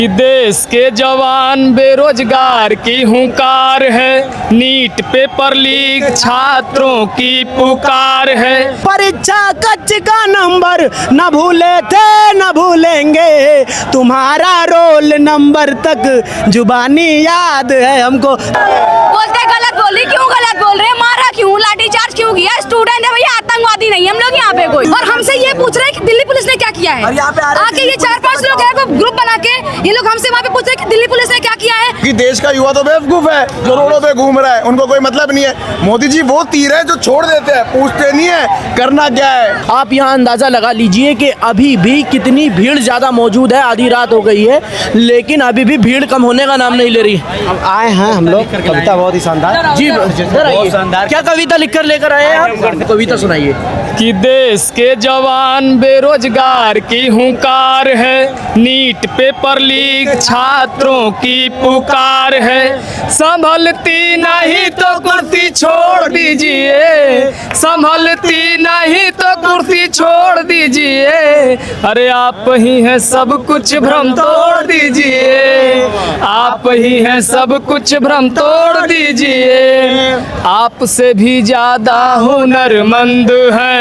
देश के जवान बेरोजगार की हुंकार है, नीट पेपर लीक छात्रों की पुकार है। परीक्षा कच्च का नंबर न भूले थे न भूलेंगे, तुम्हारा रोल नंबर तक जुबानी याद है हमको। बोलते गलत बोल रही, क्यों गलत बोल रहे हैं? मारा क्यों, लाठीचार्ज क्यों किया? स्टूडेंट है भैया, आतंकवादी नहीं हम लोग यहाँ पे कोई। और हमसे ये पूछ रहे हैं कि दिल्ली पुलिस ने क्या किया है। आके ये 4-5 लोग हैं ग्रुप बना के ये लोग हमसे वहाँ पे पूछ रहे हैं कि दिल्ली पुलिस ने क्या किया है। कि देश का युवा तो बेवकूफ है जो रोडों पे घूम रहा है, उनको कोई मतलब नहीं है। मोदी जी वो तीर है जो छोड़ देते हैं, पूछते नहीं है करना क्या है। आप यहाँ अंदाजा लगा लीजिए कि अभी भी कितनी भीड़ ज्यादा मौजूद है। आधी रात हो गई है लेकिन अभी भी भीड़ कम होने का नाम नहीं ले रही। आए हैं हम लोग, कविता बहुत ही शानदार जी, बहुत शानदार। क्या कविता लिखकर लेकर आए आप? कविता सुनाइए। कि देश के जवान बेरोजगार की हुंकार है, नीट पेपर लीक छात्रों की पुकार है। संभलती नहीं तो कुर्सी छोड़ दीजिए, संभलती नहीं तो कुर्सी छोड़ दीजिए। अरे आप ही हैं सब कुछ भ्रम तोड़ दीजिए, आप ही हैं सब कुछ भ्रम तोड़ दीजिए। आपसे भी ज्यादा हुनरमंद हैं,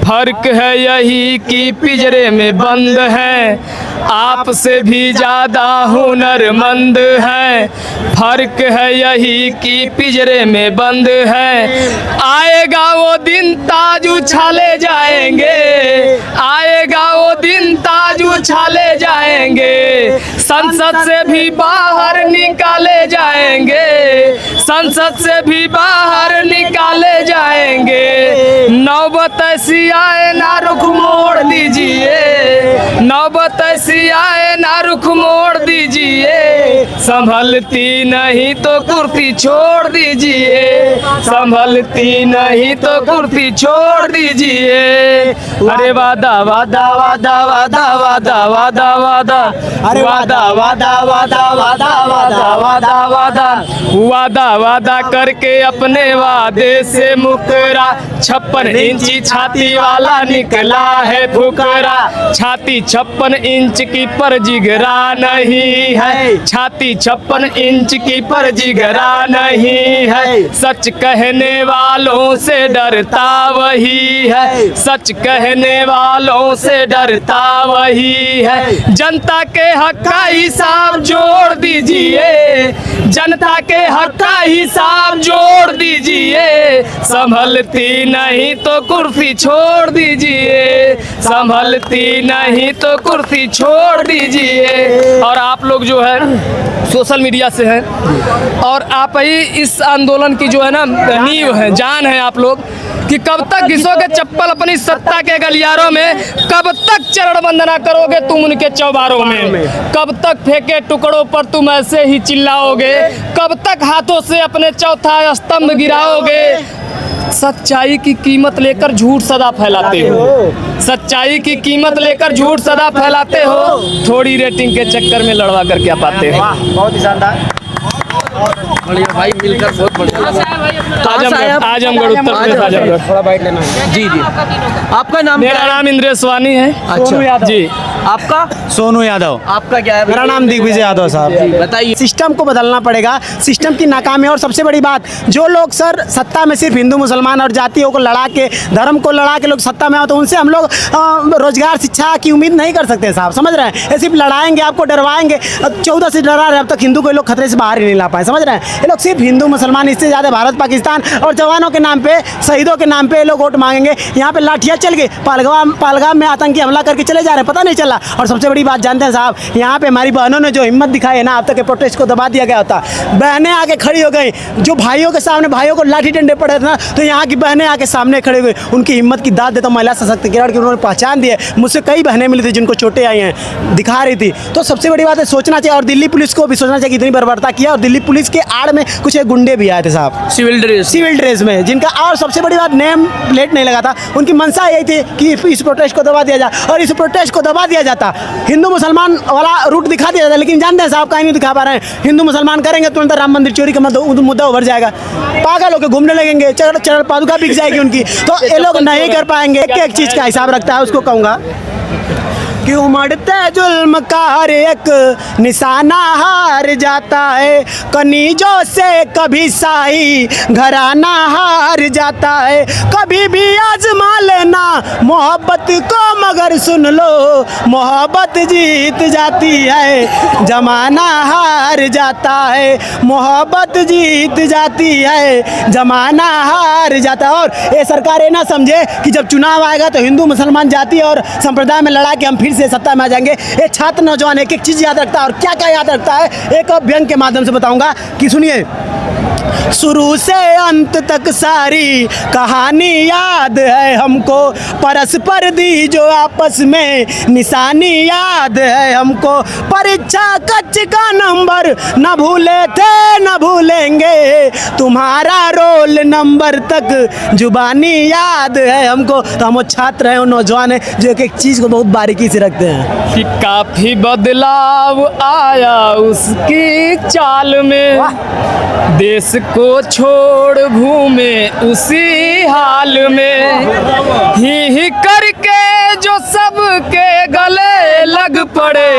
फर्क है यही कि पिंजरे में बंद हैं। आपसे भी ज्यादा हुनरमंद हैं, फर्क है यही कि पिंजरे में बंद है। आएगा वो दिन ताज उछाले जाएंगे, आएगा वो दिन ताज उछाले जाएंगे। संसद से भी बाहर निकाले जाएंगे, संसद से भी बाहर निकाले जाएंगे। नौबत ऐसी आए ना रुख मोड़ दीजिए, नौबत ऐसी आए ना रुख मोड़ दीजिए। संभलती नहीं तो कुर्सी छोड़ दीजिए, संभलती नहीं तो कुर्सी छोड़ दीजिए। अरे वादा वादा वादा वादा वादा वादा वादा, अरे वादा वादा वादा वादा वादा वादा वादा, वादा वादा करके अपने वादे से मुकरा। 56 इंची छाती वाला निकला है फुकरा, छाती 56 इंच की पर जिगरा नहीं है, छाती 56 इंच की पर जिगरा नहीं है। सच कहने वालों से डरता वही है, सच कहने वालों से डरता वही है। जनता के हक का हिसाब जोड़ दीजिए, जनता के हक का हिसाब जोड़ दीजिए। संभलती नहीं तो कुर्सी छोड़ दीजिए, संभलती नहीं तो कुर्सी छोड़ दीजिए। और आप लोग जो है सोशल मीडिया से हैं और आप ही इस आंदोलन की जो है ना नींव है, जान है आप लोग, कि कब तक घिसोगे चप्पल अपनी सत्ता के गलियारों में, कब तक चरण वंदना करोगे तुम उनके चौबारों में, कब तक फेंके टुकड़ों पर तुम ऐसे ही चिल्लाओगे, कब तक हाथों से अपने चौथा स्तंभ गिराओगे। सच्चाई की कीमत लेकर झूठ सदा फैलाते हो, सच्चाई की कीमत लेकर झूठ सदा फैलाते हो, थोड़ी रेटिंग के चक्कर में लड़वा कर क्या पाते हो। बहुत ही शानदार, बढ़िया भाई, मिलकर बहुत बढ़िया। आजमगढ़ उत्तर प्रदेश आजमगढ़। थोड़ा बाइट लेना है। जी जी, आपका नाम? मेरा नाम इंद्रेश वानी है। अच्छा जी, आपका? सोनू यादव। आपका क्या है? मेरा नाम दिग्विजय यादव साहब। बताइए। सिस्टम को बदलना पड़ेगा, सिस्टम की नाकामी। और सबसे बड़ी बात, जो लोग सर सत्ता में सिर्फ हिंदू मुसलमान और जातियों को लड़ा के, धर्म को लड़ा के लोग सत्ता में आओ, तो उनसे हम लोग रोजगार शिक्षा की उम्मीद नहीं कर सकते साहब, समझ रहे हैं? ये सिर्फ लड़ाएंगे, आपको डरवाएंगे। 14 से डरा रहे, अब तक हिंदू को लोग खतरे से बाहर ही नहीं ला पाए, समझ रहे हैं? ये लोग सिर्फ हिंदू मुसलमान, इससे ज़्यादा भारत पाकिस्तान और जवानों के नाम पे, शहीदों के नाम पे लोग वोट मांगेंगे। यहाँ पे लाठियाँ चल गई, पहलगाम में आतंकी हमला करके चले जा रहे हैं, पता नहीं चला। और सबसे बड़ी बात जानते हैं साहब, यहाँ पे हमारी बहनों ने जो हिम्मत दिखाई है ना, अब तक के प्रोटेस्ट को दबा दिया गया होता। बहनें आके खड़ी हो गई, जो भाइयों के सामने भाइयों को लाठी डंडे पड़े थे ना, तो यहाँ की बहनें आके सामने खड़ी हुई, उनकी हिम्मत की दाद देता। महिला सशक्तिकरण की उन्होंने पहचान दी है। मुझसे कई बहनें मिली थी जिनको चोटें आई हैं, दिखा रही थी। तो सबसे बड़ी बात है, सोचना चाहिए। और दिल्ली पुलिस को भी सोचना चाहिए कि इतनी बर्बरता किया। और दिल्ली पुलिस के आड़ में कुछ एक गुंडे भी आए थे साहब, सिविल ड्रेस में, जिनका, और सबसे बड़ी बात, नेम प्लेट नहीं लगा था। उनकी मंशा यही थी कि इस प्रोटेस्ट को दबा दिया जाए, और इस प्रोटेस्ट को दबा दिया जाता, हिंदू मुसलमान वाला रूट दिखा दिया जाता। लेकिन जानते हैं साहब, कहीं नहीं दिखा पा रहे हैं। हिंदू मुसलमान करेंगे तुरंत राम मंदिर चोरी का मुद्दा उभर जाएगा, पागल होकर घूमने लगेंगे, चरण पादुका बिक जाएगी उनकी। तो ये लोग नहीं कर पाएंगे। एक एक चीज़ का हिसाब रखता है, उसको कहूँगा कि उमड़ते जुल्म का हर एक निशाना हार जाता है, कनीजों से कभी शाही घराना हार जाता है। कभी भी आजमा लेना मोहब्बत को, मगर सुन लो मोहब्बत जीत जाती है, जमाना हार जाता है, मोहब्बत जीत जाती है, जमाना हार जाता है। और ये सरकार ये ना समझे कि जब चुनाव आएगा तो हिंदू मुसलमान जाति और संप्रदाय में लड़ा के हम फिर से सत्ता में आ जाएंगे। ये छात्र नौजवान एक एक चीज़ याद रखता है, और क्या क्या याद रखता है एक व्यंग के माध्यम से बताऊंगा कि सुनिए। शुरू से अंत तक सारी कहानी याद है हमको, परस्पर दी जो आपस में निशानी याद है हमको, परीक्षा कच्च का नंबर न भूले थे न भूलेंगे, तुम्हारा रोल नंबर तक जुबानी याद है हमको। तो हम वो छात्र हैं, वो नौजवान हैं जो एक एक चीज़ को बहुत बारीकी से रखते हैं। कि काफी बदलाव आया उसकी चाल में, देश को छोड़ घूमे उसी हाल में, ही करके जो सबके गले लग पड़े,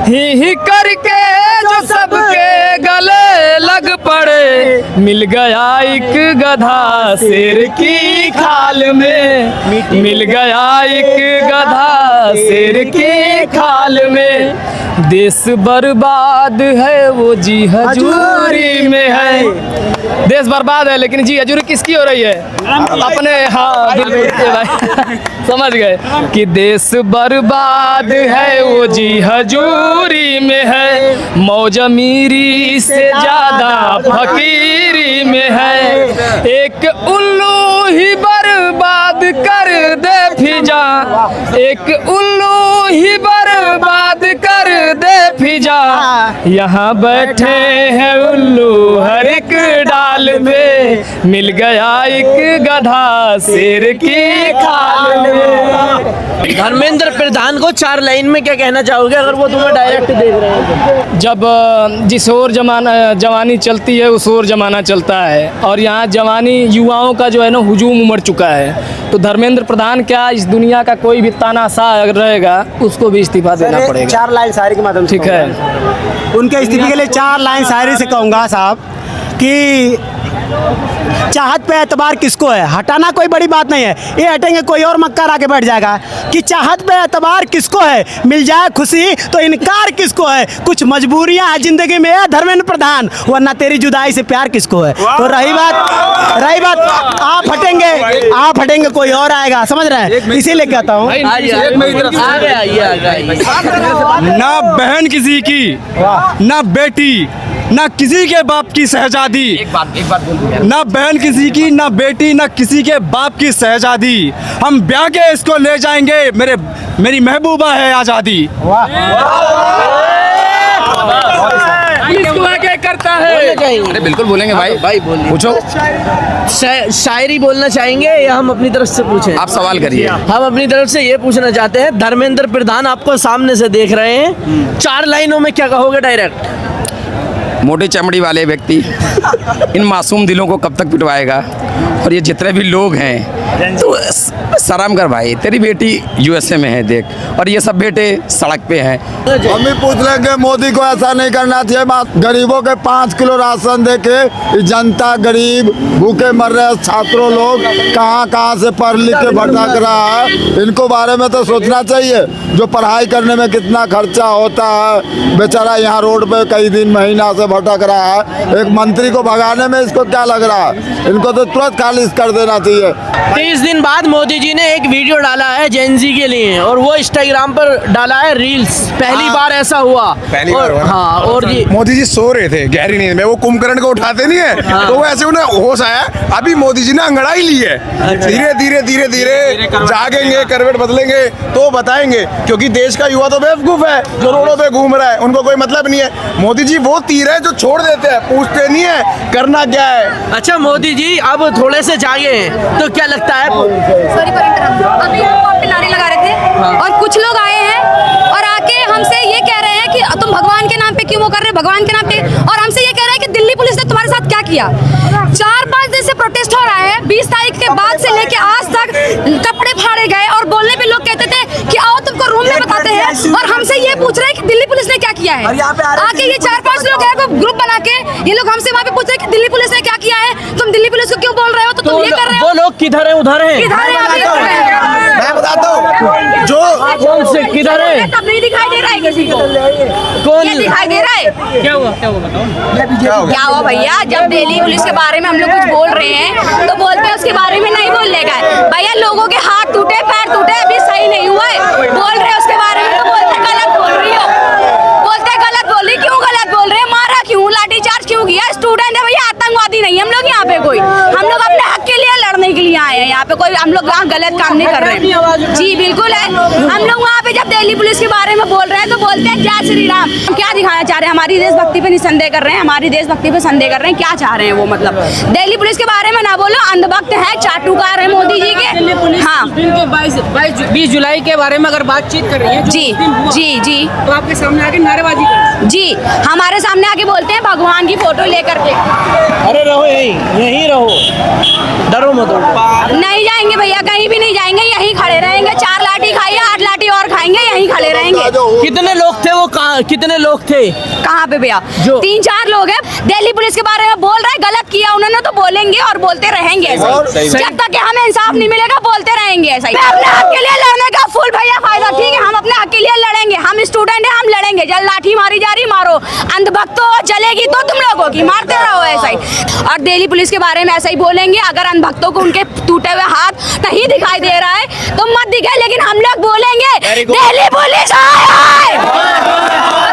ही करके जो सबके गले लग पड़े, मिल गया एक गधा शेर की खाल में, मिल गया एक गधा शेर की खाल में, देश बर्बाद है वो जी हजूरी में है। देश बर्बाद है लेकिन जी हजूरी किसकी हो रही है? अपने। हाँ बिल्कुल भाई समझ गए कि देश बर्बाद है वो जी हजूरी में है, मौज अमीरी से ज्यादा फकीरी में है, एक उल्लू ही बर्बाद कर दे फिजा, एक उल्लू ही बर्बाद कर दे फिजा, यहाँ बैठे हैं उल्लू हर एक डाल में, मिल गया एक गधा शेर की खाल में। धर्मेंद्र प्रधान को 4 लाइन में क्या कहना चाहोगे अगर वो तुम्हें डायरेक्ट देख रहे हैं? जब जिस ओर जवानी चलती है उस ओर जमाना चलता है, और यहाँ जवानी युवाओं का जो है ना हुजूम उमड़ चुका है, तो धर्मेंद्र प्रधान क्या इस दुनिया का कोई भी तानाशाह रहेगा उसको भी इस्तीफा देना पड़ेगा। 4 लाइन शायरी के माध्यम से ठीक है, उनके इस्तीफे के लिए 4 लाइन शायरी से कहूँगा साहब कि चाहत पे एतबार किसको है, हटाना कोई बड़ी बात नहीं है, ये हटेंगे कोई और मक्कार आके बैठ जाएगा। कि चाहत पे एतबार किसको है, मिल जाए खुशी तो इनकार किसको है, कुछ मजबूरियां हैं जिंदगी में है धर्मेंद्र प्रधान, वरना तेरी जुदाई से प्यार किसको है। तो रही बात आप हटेंगे कोई और आएगा, समझ रहे हैं, इसीलिए कहता हूँ। ना बहन किसी की, ना बेटी, ना किसी के बाप की शहजादी, एक बात ना बहन किसी की, ना बेटी, ना किसी के बाप की शहजादी, हम ब्याह के इसको ले जाएंगे, मेरी महबूबा है आज़ादी। करता है। अरे बिल्कुल बोलेंगे भाई बोलिए, पूछो। शायरी बोलना चाहेंगे या हम अपनी तरफ से पूछें? आप सवाल करिए। हम अपनी तरफ से ये पूछना चाहते हैं, धर्मेंद्र प्रधान आपको सामने से देख रहे हैं, 4 लाइनों में क्या कहोगे डायरेक्ट? मोटी चमड़ी वाले व्यक्ति इन मासूम दिलों को कब तक पिटवाएगा, और ये जितने भी लोग हैं तो शर्म कर भाई, तेरी बेटी यूएसए में है देख, और ये सब बेटे सड़क पे हैं। हम भी पूछ लेंगे मोदी को ऐसा नहीं करना चाहिए। बात गरीबों के 5 किलो राशन दे के जनता गरीब भूखे मर रहे हैं, छात्रों लोग कहाँ से पढ़ लिख के भटक रहा है, इनको बारे में तो सोचना चाहिए। जो पढ़ाई करने में कितना खर्चा होता है, बेचारा यहाँ रोड पे कई दिन महीना से भटक रहा है, एक मंत्री को भगाने में इसको क्या लग रहा है? इनको तो तुरंत खारिज कर देना चाहिए। 30 दिन बाद मोदी जी ने एक वीडियो डाला है जेनजी के लिए, और वो इंस्टाग्राम पर डाला है रील्स। पहली बार ऐसा हुआ, पहली बार हुआ। हाँ, और जी मोदी जी सो रहे थे गहरी नींद में, वो कुंभकर्ण को उठाते नहीं है, तो वो ऐसे उन्हें होश आया, अभी मोदी जी ने अंगड़ाई ली है। धीरे धीरे जागेंगे, करवट बदलेंगे तो बताएंगे, क्योंकि देश का युवा तो बेवकूफ है जो रोडों पे घूम रहा है, उनको कोई मतलब नहीं है। मोदी जी वो तीर है जो छोड़ देते हैं, पूछते नहीं है करना क्या है। अच्छा, मोदी जी अब थोड़े से जागे हैं तो क्या लगता है? सॉरी फॉर इंटरप्ट, अभी हम वहाँ पे नारे लगा रहे थे और कुछ लोग आए हैं और आके हमसे ये कह रहे हैं कि तुम भगवान के नाम पे क्यों वो कर रहे हो, भगवान के नाम पे, और हमसे ये कह रहे हैं कि दिल्ली पुलिस ने तुम्हारे साथ क्या किया। 4-5 दिन से प्रोटेस्ट हो रहा है, 20 तारीख के बाद से लेके आज तक कपड़े फाड़े गए, और बोलने पे लोग कहते थे कि आओ तुमको रूम हमें बताते हैं और हमसे ये पूछ रहे हैं कि दिल्ली पुलिस ने क्या किया है। आके ये 4-5 लोग हैं वो ग्रुप बना के ये लोग हमसे वहाँ पे पूछ रहे हैं कि दिल्ली पुलिस ने क्या किया है, तुम दिल्ली पुलिस को क्यों बोल रहे हो, तो तुम ये कर रहे हो। वो लोग किधर है? उधर है। किधर है आप ये कर रहे हो? मैं बताता हूँ जो कौन से किधर है? तब नहीं दिखाई दे रहा है किसी को। कौन? ये दिखाई दे रहा है क्या हुआ बताओ। क्या हुआ भैया, जब दिल्ली पुलिस के बारे में हम लोग कुछ बोल रहे हैं तो बोलते हैं उसके बारे में नहीं बोलने का है। भैया लोगों के हाथ टूटे, पैर टूटे, अभी सही नहीं हुआ है, बोल रहे हैं उसके बारे में तो बोलते गलत बोल रही हो, बोलते गलत बोल रही। क्यों गलत बोल रहे हैं? मारा क्यों, लाठीचार्ज क्यों किया? स्टूडेंट है भैया, आतंकवादी नहीं हम लोग यहाँ पे कोई। हम लोग अपने हक के लिए लड़ने के लिए आए हैं यहाँ पे, कोई हम लोग यहाँ गलत काम नहीं कर रहे हैं। जी बिल्कुल है। हम लोग वहाँ पे जब दिल्ली पुलिस के बारे में बोल रहे हैं तो बोलते हैं जय श्री राम। हम क्या दिखाना चाह रहे हैं? हमारी देशभक्ति पे निसंदेह कर रहे हैं, हमारी देशभक्ति पे संदेह कर रहे हैं। क्या चाह रहे हैं वो? मतलब दिल्ली पुलिस के बारे में ना बोलो, अंधभक्त है, चाटुकार है मोदी जी के। हाँ 20 जुलाई के बारे में अगर बातचीत कर रही है जी जी जी तो आपके सामने आके नारेबाजी कर जी हमारे सामने आके बोलते हैं भगवान की फोटो लेकर के। अरे रहो यहीं रहो, डरो मत। नहीं जाएंगे भैया, कहीं भी नहीं जाएंगे, यहीं खड़े रहेंगे। 4 लाठी खाइए, 8 लाठी और खाएंगे, यहीं खड़े रहेंगे। कितने लोग थे वो? कहाँ कितने लोग थे? कहाँ पे भैया? 3-4 लोग हैं। दिल्ली पुलिस के बारे में बोल रहे हैं, गलत किया उन्होंने तो बोलेंगे और बोलते रहेंगे ऐसा ही। जब तक कि हमें इंसाफ नहीं मिलेगा बोलते रहेंगे ऐसा ही। अपने हक के लिए लड़ने का फुल भैया फायदा, ठीक है, हम अपने हक के लिए लड़ेंगे। हम स्टूडेंट हैं, हम लड़ेंगे। जब लाठी मारी जा रही मारो, अंधभक्तों चलेगी तो तुम लोगों की, मारते रहो ऐसा ही। और दिल्ली पुलिस के बारे में ऐसा ही बोलेंगे। अगर अंधभक्तों को उनके टूटे हुए हाथ नहीं दिखाई दे रहा है तो मत दिखाए, लेकिन हम लोग बोलेंगे दिल्ली पुलिस आए।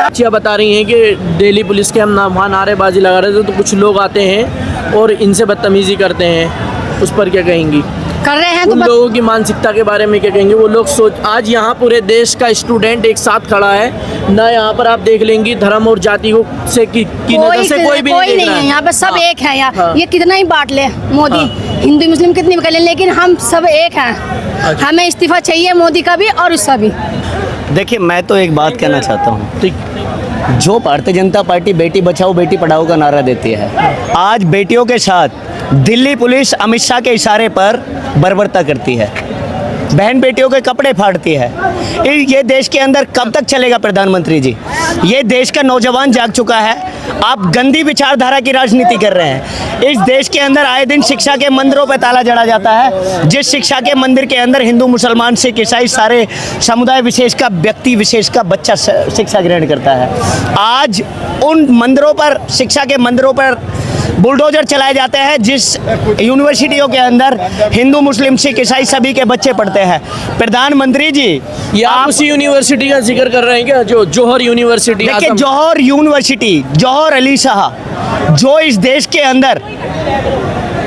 बच्चियाँ बता रही हैं कि दिल्ली पुलिस के हम वहाँ नारेबाजी लगा रहे थे तो कुछ लोग आते हैं और इनसे बदतमीजी करते हैं, उस पर क्या कहेंगी? कर रहे हैं उन लोगों की मानसिकता के बारे में क्या कहेंगे? वो लोग आज यहाँ पूरे देश का स्टूडेंट एक साथ खड़ा है ना, यहाँ पर आप देख लेंगी धर्म और जाति को से की नजर से कोई भी नहीं है। यहाँ पे सब एक है यार। हाँ। ये कितना ही बांट ले मोदी, हिंदू मुस्लिम कितनी भी कर ले, लेकिन हम सब एक हैं। हमें इस्तीफा चाहिए मोदी का भी और उसका भी। देखिए, मैं तो एक बात कहना चाहता हूँ। ठीक। जो भारतीय जनता पार्टी बेटी बचाओ बेटी पढ़ाओ का नारा देती है, आज बेटियों के साथ दिल्ली पुलिस अमित शाह के इशारे पर बर्बरता करती है, बहन बेटियों के कपड़े फाड़ती है। ये देश के अंदर कब तक चलेगा प्रधानमंत्री जी? ये देश का नौजवान जाग चुका है, आप गंदी विचारधारा की राजनीति कर रहे हैं। इस देश के अंदर आए दिन शिक्षा के मंदिरों पर ताला जड़ा जाता है, जिस शिक्षा के मंदिर के अंदर हिंदू मुसलमान सिख ईसाई सारे समुदाय विशेष का व्यक्ति विशेष का बच्चा शिक्षा ग्रहण करता है। आज उन मंदिरों पर, शिक्षा के मंदिरों पर बुलडोजर चलाए जाते हैं, जिस यूनिवर्सिटियों के अंदर हिंदू मुस्लिम सिख ईसाई सभी के बच्चे पढ़ते हैं। प्रधानमंत्री जी, ये आप उसी यूनिवर्सिटी का जिक्र कर रहे हैं क्या, जो जौहर यूनिवर्सिटी? देखिए, जौहर यूनिवर्सिटी, जौहर अली शाह, जो इस देश के अंदर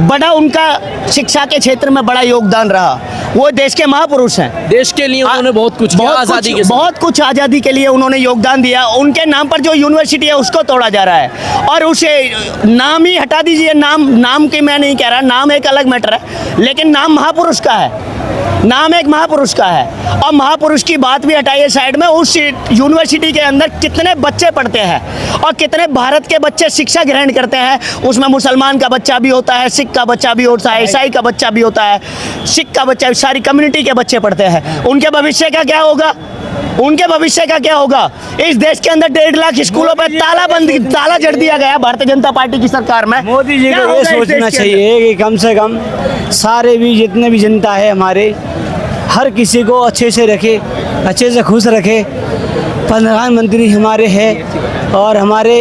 बड़ा उनका शिक्षा के क्षेत्र में बड़ा योगदान रहा, वो देश के महापुरुष हैं। देश के लिए उन्होंने बहुत कुछ किया, आज़ादी के बहुत कुछ आज़ादी के लिए उन्होंने योगदान दिया। उनके नाम पर जो यूनिवर्सिटी है उसको तोड़ा जा रहा है और उसे नाम ही हटा दीजिए। नाम की मैं नहीं कह रहा, नाम एक अलग मैटर है, लेकिन नाम महापुरुष का है, नाम एक महापुरुष का है। और महापुरुष की बात भी हटाइए साइड में, उस यूनिवर्सिटी के अंदर कितने बच्चे पढ़ते हैं और कितने भारत के बच्चे शिक्षा ग्रहण करते हैं। उसमें मुसलमान का बच्चा भी होता है, सिख का बच्चा भी होता है, ईसाई का बच्चा भी होता है, सिख का बच्चा, सारी कम्युनिटी के बच्चे पढ़ते हैं। उनके भविष्य का क्या होगा? उनके भविष्य का क्या होगा? इस देश के अंदर 1.5 लाख स्कूलों पर ताला जड़ दिया गया भारतीय जनता पार्टी की सरकार में। मोदी जी को ये सोचना चाहिए कि कम से कम सारे भी जितने भी जनता है हमारे, हर किसी को अच्छे से रखे, अच्छे से खुश रखे। प्रधानमंत्री हमारे हैं और हमारे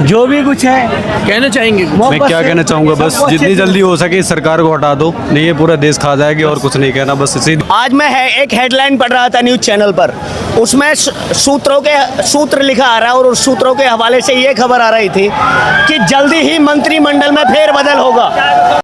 जो भी कुछ है कहना चाहेंगे? मैं क्या कहना चाहूँगा, बस जितनी जल्दी हो सके इस सरकार को हटा दो, नहीं ये पूरा देश खा जाएगी। और कुछ नहीं कहना, बस इसी। आज मैं एक हेडलाइन पढ़ रहा था न्यूज़ चैनल पर, उसमें सूत्र लिखा आ रहा है और उस सूत्रों के हवाले से ये खबर आ रही थी कि जल्दी ही मंत्रिमंडल में फेरबदल होगा।